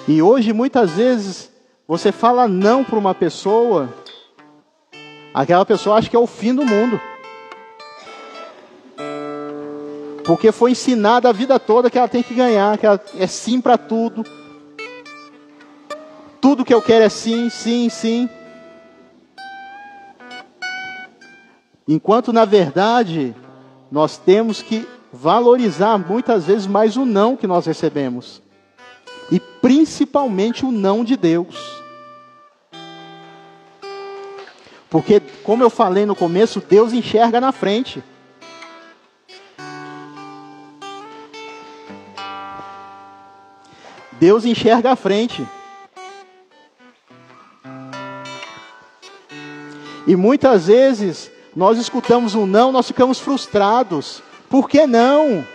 E hoje, muitas vezes, você fala não para uma pessoa Aquela pessoa acha que é o fim do mundo. Porque foi ensinada a vida toda que ela tem que ganhar, que ela é sim para tudo. Tudo que eu quero é sim, sim, sim. Enquanto, na verdade, nós temos que valorizar muitas vezes mais o não que nós recebemos. E principalmente o não de Deus. Porque, como eu falei no começo, Deus enxerga na frente. Deus enxerga à frente. E muitas vezes, nós escutamos um não, nós ficamos frustrados. Por que não?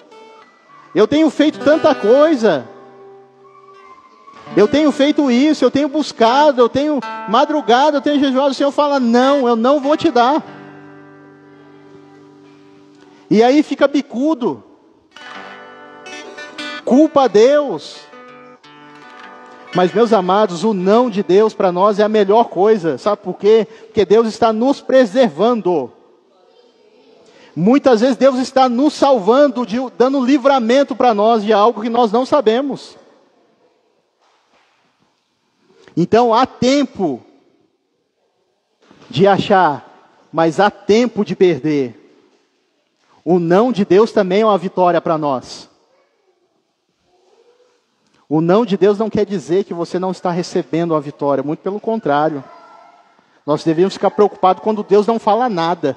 Eu tenho feito tanta coisa. Eu tenho feito isso, eu tenho buscado, eu tenho madrugado, eu tenho jejuado. O Senhor fala, não, eu não vou te dar. E aí fica bicudo. Culpa a Deus. Mas, meus amados, o não de Deus para nós é a melhor coisa. Sabe por quê? Porque Deus está nos preservando. Muitas vezes Deus está nos salvando, dando livramento para nós de algo que nós não sabemos. Então há tempo de achar, mas há tempo de perder. O não de Deus também é uma vitória para nós. O não de Deus não quer dizer que você não está recebendo a vitória, muito pelo contrário. Nós devemos ficar preocupados quando Deus não fala nada.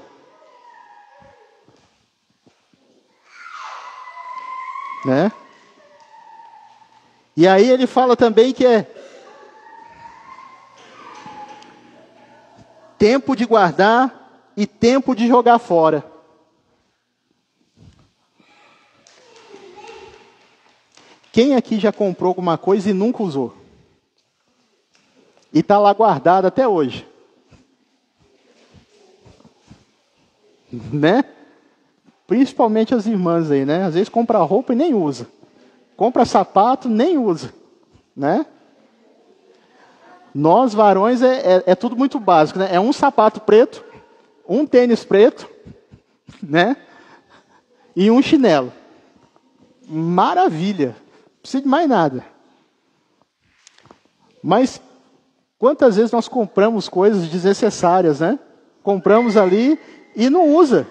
Né? E aí ele fala também que é tempo de guardar e tempo de jogar fora. Quem aqui já comprou alguma coisa e nunca usou? E está lá guardado até hoje? Né? Principalmente as irmãs aí, né? Às vezes compra roupa e nem usa. Compra sapato, nem usa. Né? Nós, varões, é tudo muito básico, né? É um sapato preto, um tênis preto, né? E um chinelo. Maravilha. Não precisa de mais nada. Mas quantas vezes nós compramos coisas desnecessárias, né? Compramos ali e não usa.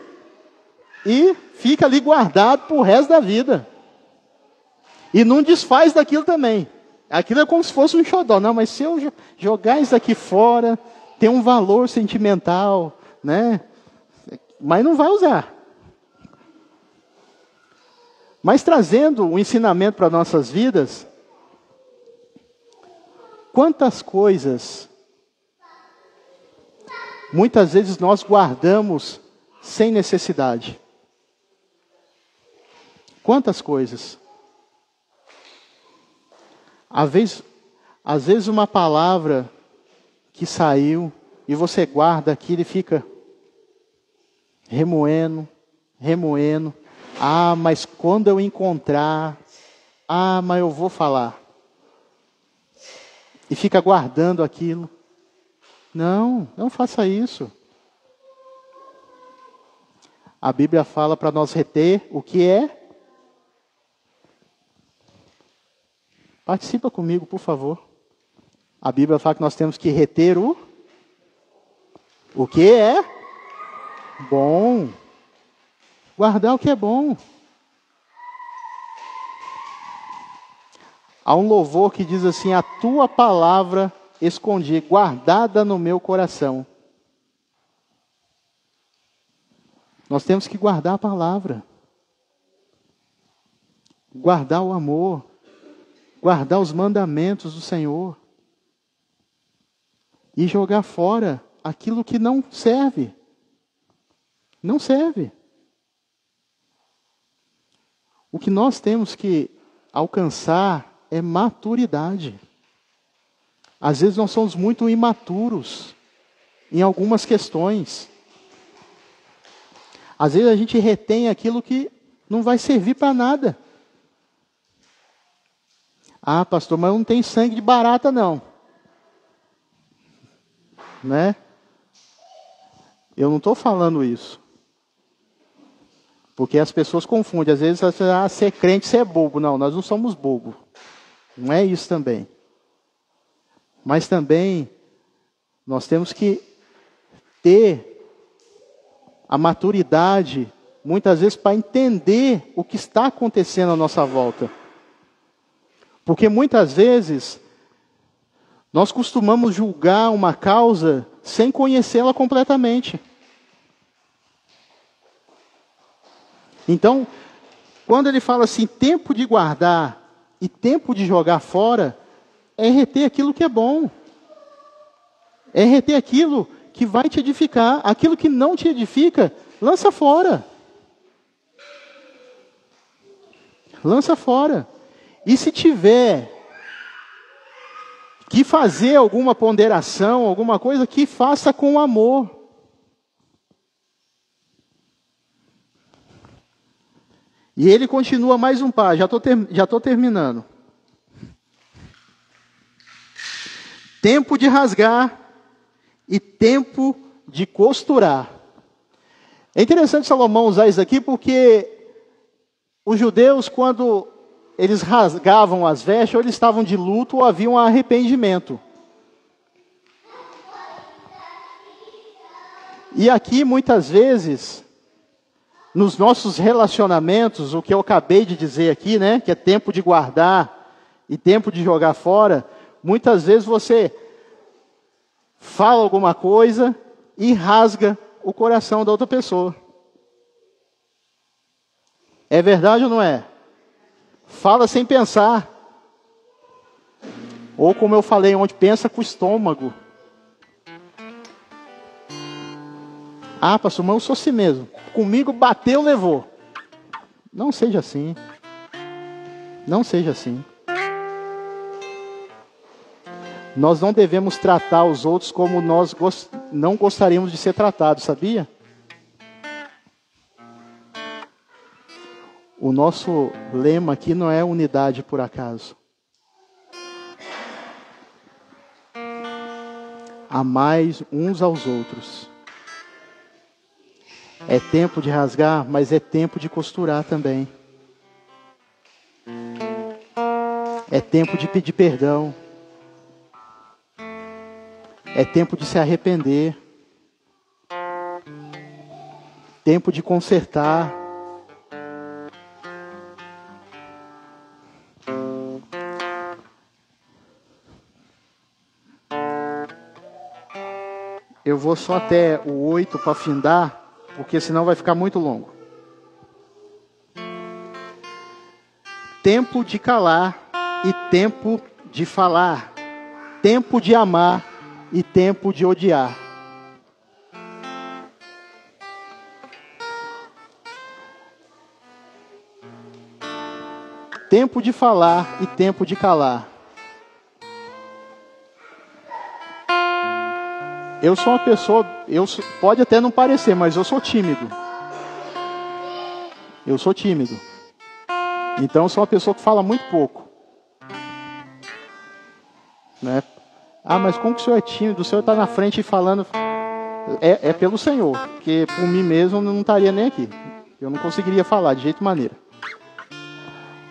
E fica ali guardado pro resto da vida. E não desfaz daquilo também. Aquilo é como se fosse um xodó. Não, mas se eu jogar isso aqui fora, tem um valor sentimental, né? Mas não vai usar. Mas trazendo um ensinamento para nossas vidas, quantas coisas, muitas vezes nós guardamos sem necessidade. Quantas coisas. Às vezes uma palavra que saiu e você guarda aquilo e fica remoendo. Ah, mas quando eu encontrar, mas eu vou falar. E fica guardando aquilo. Não faça isso. A Bíblia fala para nós reter o que é. Participa comigo, por favor. A Bíblia fala que nós temos que reter o que é bom. Guardar o que é bom. Há um louvor que diz assim: a tua palavra escondi, guardada no meu coração. Nós temos que guardar a palavra. Guardar o amor. Guardar os mandamentos do Senhor. E jogar fora aquilo que não serve. Não serve. O que nós temos que alcançar é maturidade. Às vezes nós somos muito imaturos em algumas questões. Às vezes a gente retém aquilo que não vai servir para nada. Ah, pastor, mas não tem sangue de barata não. Né? Eu não estou falando isso. Porque as pessoas confundem. Às vezes, ser crente, ser bobo. Não, nós não somos bobo. Não é isso também. Mas também, nós temos que ter a maturidade, muitas vezes, para entender o que está acontecendo à nossa volta. Porque muitas vezes, nós costumamos julgar uma causa sem conhecê-la completamente. Então, quando ele fala assim, tempo de guardar e tempo de jogar fora, é reter aquilo que é bom. É reter aquilo que vai te edificar. Aquilo que não te edifica, lança fora. Lança fora. E se tiver que fazer alguma ponderação, alguma coisa, que faça com amor. E ele continua mais um par, já estou terminando. Tempo de rasgar e tempo de costurar. É interessante Salomão usar isso aqui porque os judeus, quando eles rasgavam as vestes, ou eles estavam de luto ou havia um arrependimento. E aqui, muitas vezes, nos nossos relacionamentos, o que eu acabei de dizer aqui, né, que é tempo de guardar e tempo de jogar fora, muitas vezes você fala alguma coisa e rasga o coração da outra pessoa. É verdade ou não é? Fala sem pensar. Ou como eu falei ontem, pensa com o estômago. Ah, pastor, mas eu sou assim mesmo. Comigo bateu, levou. Não seja assim. Não seja assim. Nós não devemos tratar os outros como nós não gostaríamos de ser tratados, sabia? O nosso lema aqui não é unidade por acaso. Amai uns aos outros. É tempo de rasgar, mas é tempo de costurar também. É tempo de pedir perdão. É tempo de se arrepender. Tempo de consertar. Eu vou só até o 8 para findar, porque senão vai ficar muito longo. Tempo de calar e tempo de falar. Tempo de amar e tempo de odiar. Tempo de falar e tempo de calar. Eu sou uma pessoa, pode até não parecer, mas eu sou tímido. Eu sou tímido. Então eu sou uma pessoa que fala muito pouco. Né? Ah, mas como que o senhor é tímido? O senhor está na frente falando. É pelo Senhor, porque por mim mesmo eu não estaria nem aqui. Eu não conseguiria falar de jeito maneira.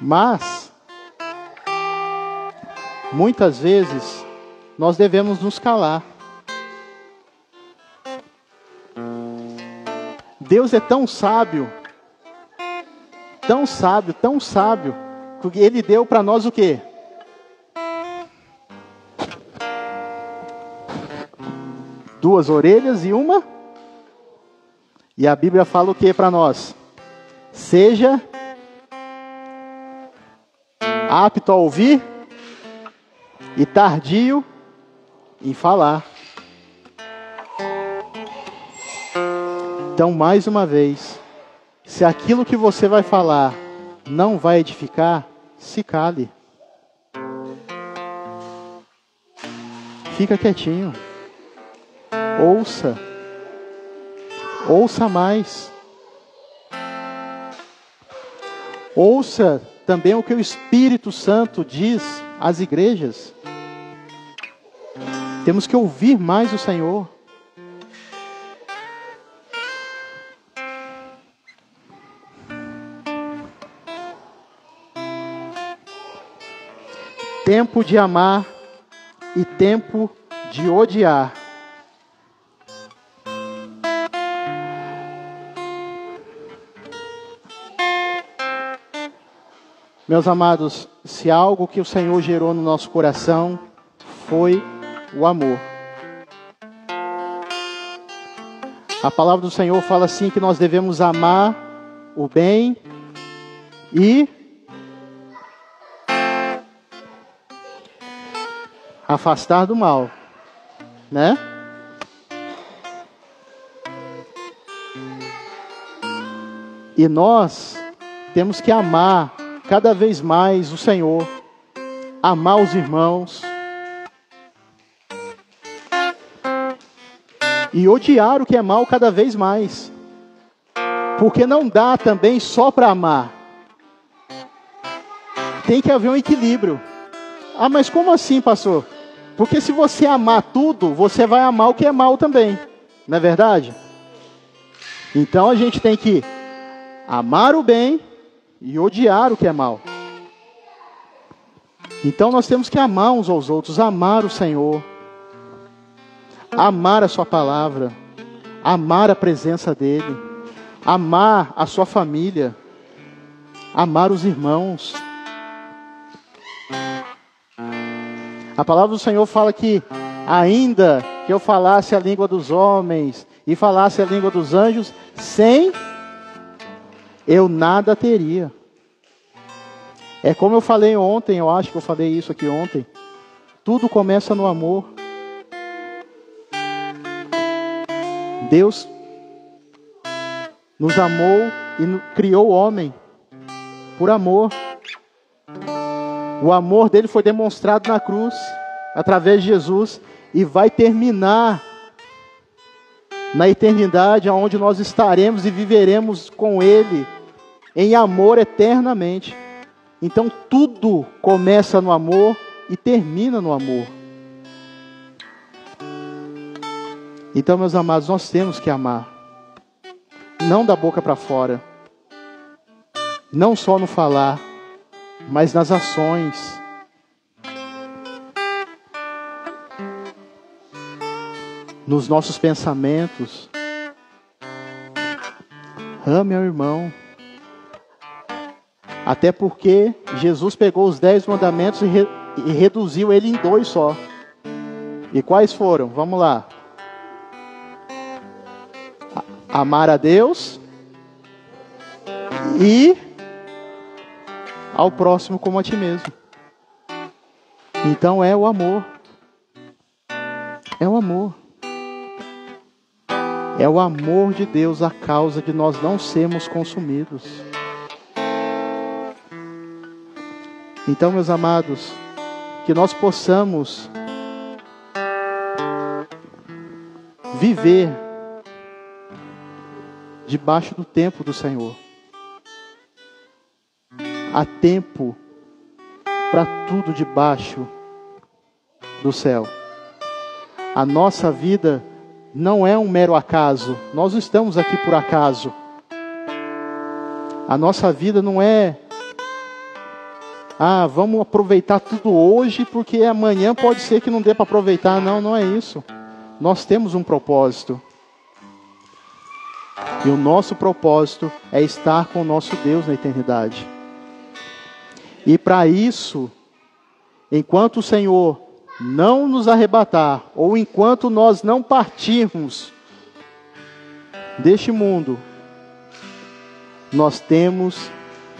Mas, muitas vezes, nós devemos nos calar. Deus é tão sábio, que Ele deu para nós o quê? Duas orelhas e uma. E a Bíblia fala o que para nós? Seja apto a ouvir e tardio em falar. Então, mais uma vez, se aquilo que você vai falar não vai edificar, se cale. Fica quietinho. Ouça. Ouça mais. Ouça também o que o Espírito Santo diz às igrejas. Temos que ouvir mais o Senhor. tempo de amar e tempo de odiar. Meus amados, se algo que o Senhor gerou no nosso coração foi o amor. A palavra do Senhor fala assim que nós devemos amar o bem e afastar do mal, né? E nós temos que amar cada vez mais o Senhor, amar os irmãos e odiar o que é mal cada vez mais, porque não dá também só para amar, tem que haver um equilíbrio. Ah, mas como assim, pastor? Porque se você amar tudo, você vai amar o que é mal também, não é verdade? Então a gente tem que amar o bem e odiar o que é mal. Então nós temos que amar uns aos outros, amar o Senhor, amar a sua palavra, amar a presença dEle, amar a sua família, amar os irmãos. A palavra do Senhor fala que ainda que eu falasse a língua dos homens e falasse a língua dos anjos, sem eu nada teria. É como eu falei ontem, eu acho que eu falei isso aqui ontem. Tudo começa no amor. Deus nos amou e criou o homem por amor. O amor dele foi demonstrado na cruz, através de Jesus, e vai terminar na eternidade, onde nós estaremos e viveremos com ele em amor eternamente. Então tudo começa no amor e termina no amor. Então, meus amados, nós temos que amar, não da boca para fora, não só no falar, mas nas ações. Nos nossos pensamentos. Ame ao irmão. Até porque Jesus pegou os 10 mandamentos e reduziu ele em 2 só. E quais foram? Vamos lá. Amar a Deus e ao próximo como a ti mesmo. Então é o amor. É o amor. É o amor de Deus a causa de nós não sermos consumidos. Então, meus amados, que nós possamos viver debaixo do tempo do Senhor. Há tempo para tudo debaixo do céu. A nossa vida não é um mero acaso. Nós não estamos aqui por acaso. A nossa vida não é vamos aproveitar tudo hoje, porque amanhã pode ser que não dê para aproveitar. Não, não é isso. Nós temos um propósito. E o nosso propósito é estar com o nosso Deus na eternidade. E para isso, enquanto o Senhor não nos arrebatar, ou enquanto nós não partirmos deste mundo, nós temos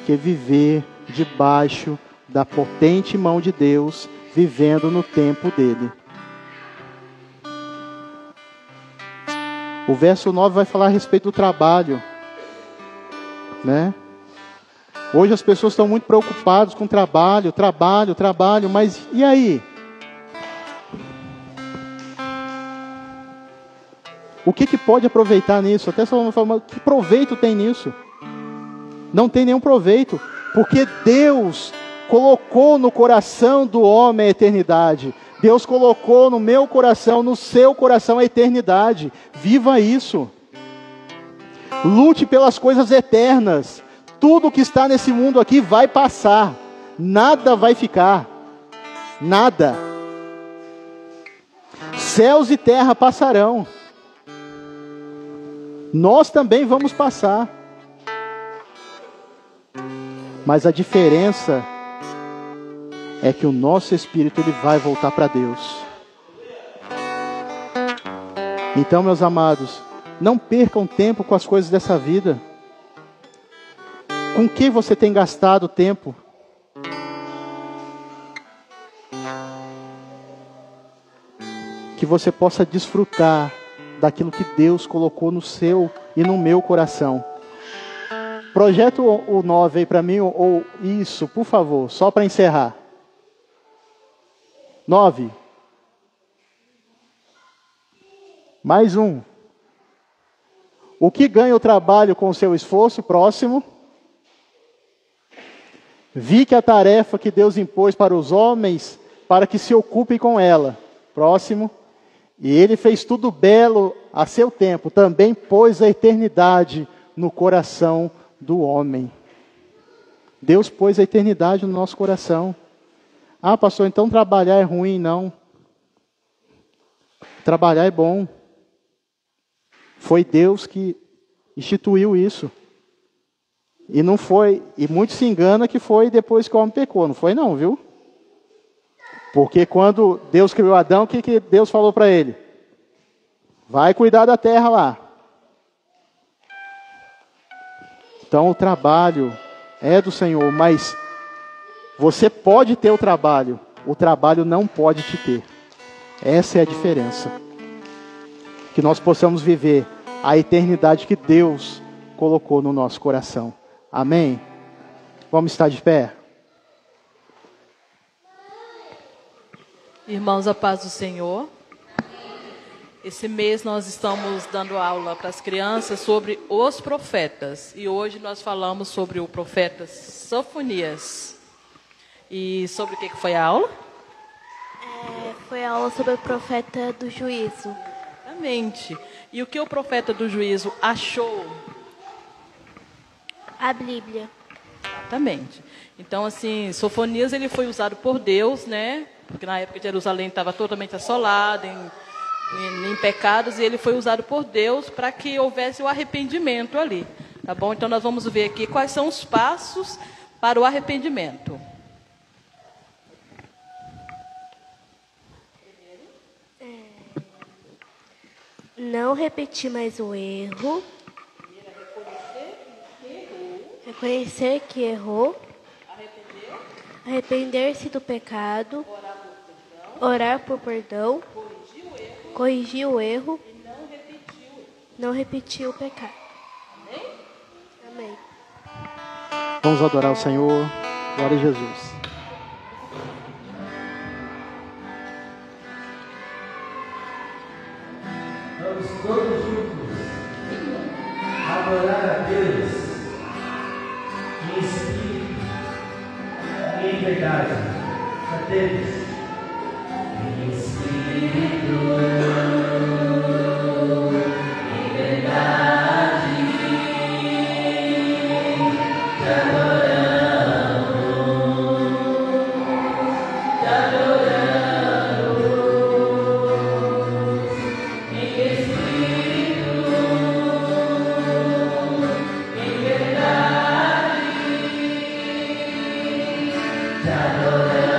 que viver debaixo da potente mão de Deus, vivendo no tempo dele. O verso 9 vai falar a respeito do trabalho, né? Hoje as pessoas estão muito preocupadas com trabalho, mas e aí? O que pode aproveitar nisso? Até só falar, que proveito tem nisso? Não tem nenhum proveito, porque Deus colocou no coração do homem a eternidade. Deus colocou no meu coração, no seu coração a eternidade. Viva isso. Lute pelas coisas eternas. Tudo que está nesse mundo aqui vai passar. Nada vai ficar. Nada. Céus e terra passarão. Nós também vamos passar. Mas a diferença é que o nosso espírito ele vai voltar para Deus. Então, meus amados, não percam tempo com as coisas dessa vida. Com que você tem gastado tempo? Que você possa desfrutar daquilo que Deus colocou no seu e no meu coração. Projeta o 9 aí para mim, ou isso, por favor, só para encerrar. 9. Mais um. O que ganha o trabalho com o seu esforço? Próximo. Vi que a tarefa que Deus impôs para os homens, para que se ocupem com ela. Próximo. E ele fez tudo belo a seu tempo, também pôs a eternidade no coração do homem. Deus pôs a eternidade no nosso coração. Ah, pastor, então trabalhar é ruim? Não. Trabalhar é bom. Foi Deus que instituiu isso. E não foi, e muito se engana que foi depois que o homem pecou. Não foi não, viu? Porque quando Deus criou Adão, o que Deus falou para ele? Vai cuidar da terra lá. Então o trabalho é do Senhor, mas você pode ter o trabalho não pode te ter. Essa é a diferença. Que nós possamos viver a eternidade que Deus colocou no nosso coração. Amém? Vamos estar de pé? Irmãos, a paz do Senhor. Esse mês nós estamos dando aula para as crianças sobre os profetas. E hoje nós falamos sobre o profeta Sofonias. E sobre o que foi a aula? Foi a aula sobre o profeta do juízo. Exatamente. E o que o profeta do juízo achou? A Bíblia. Exatamente. Então, assim, Sofonias ele foi usado por Deus, né? Porque na época Jerusalém estava totalmente assolada, em pecados, e ele foi usado por Deus para que houvesse o arrependimento ali. Tá bom? Então nós vamos ver aqui quais são os passos para o arrependimento. Não repetir mais o erro. Reconhecer que errou. Arrepender-se do pecado. Orar por perdão. Corrigir o erro. E não repetir o pecado. Amém. Vamos adorar o Senhor. Glória a Jesus. Vamos todos juntos adorar a Deus em espírito e em verdade. A Deus em espírito e em verdade te adoramos, te adoramos em espírito, em verdade te adoramos.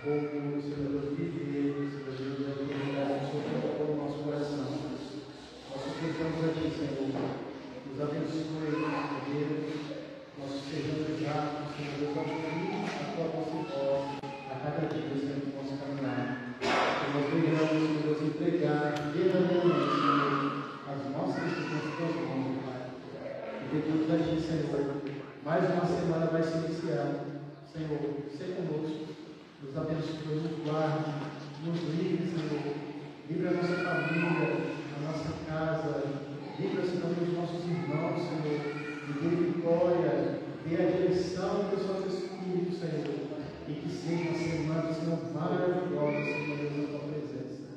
como, Senhor Deus, viver, Senhor Deus, a autoridade do Senhor no nosso coração. Nós suplicamos a Ti, Senhor, nos abençoe, Senhor Deus, nós sejamos gratos, Senhor Deus, ao ouvir a Tua voz a cada dia, Senhor, do nosso caminhar. Que nós venhamos, Senhor Deus, entregar verdadeiramente, Senhor, as nossas circunstâncias, meu Pai. E pedimos a Ti, Senhor, mais uma semana vai se iniciar. Senhor, seja conosco, nos abençoe, nos guarde, nos livre, Senhor. Livre a nossa família, a nossa casa, livre, Senhor, os nossos irmãos, Senhor. E dê vitória, dê a direção do Seu Espírito, Senhor. E que seja uma semana, Senhor, maravilhosa, Senhor, na Tua presença.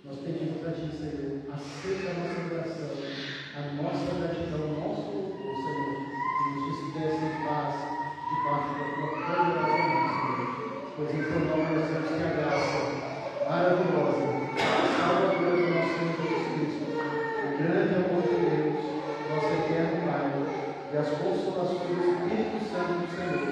Nós pedimos a Ti, Senhor, aceita a nossa oração, a nossa gratidão, o nosso louvor, Senhor. Que nos despedesse em paz debaixo da Tua poderosa mão, Senhor. Pois em Teu nome nós temos que a graça maravilhosa, a salvadora do nosso Senhor Jesus Cristo, o grande amor de Deus, nosso eterno Pai, e as consolações do Espírito Santo do Senhor,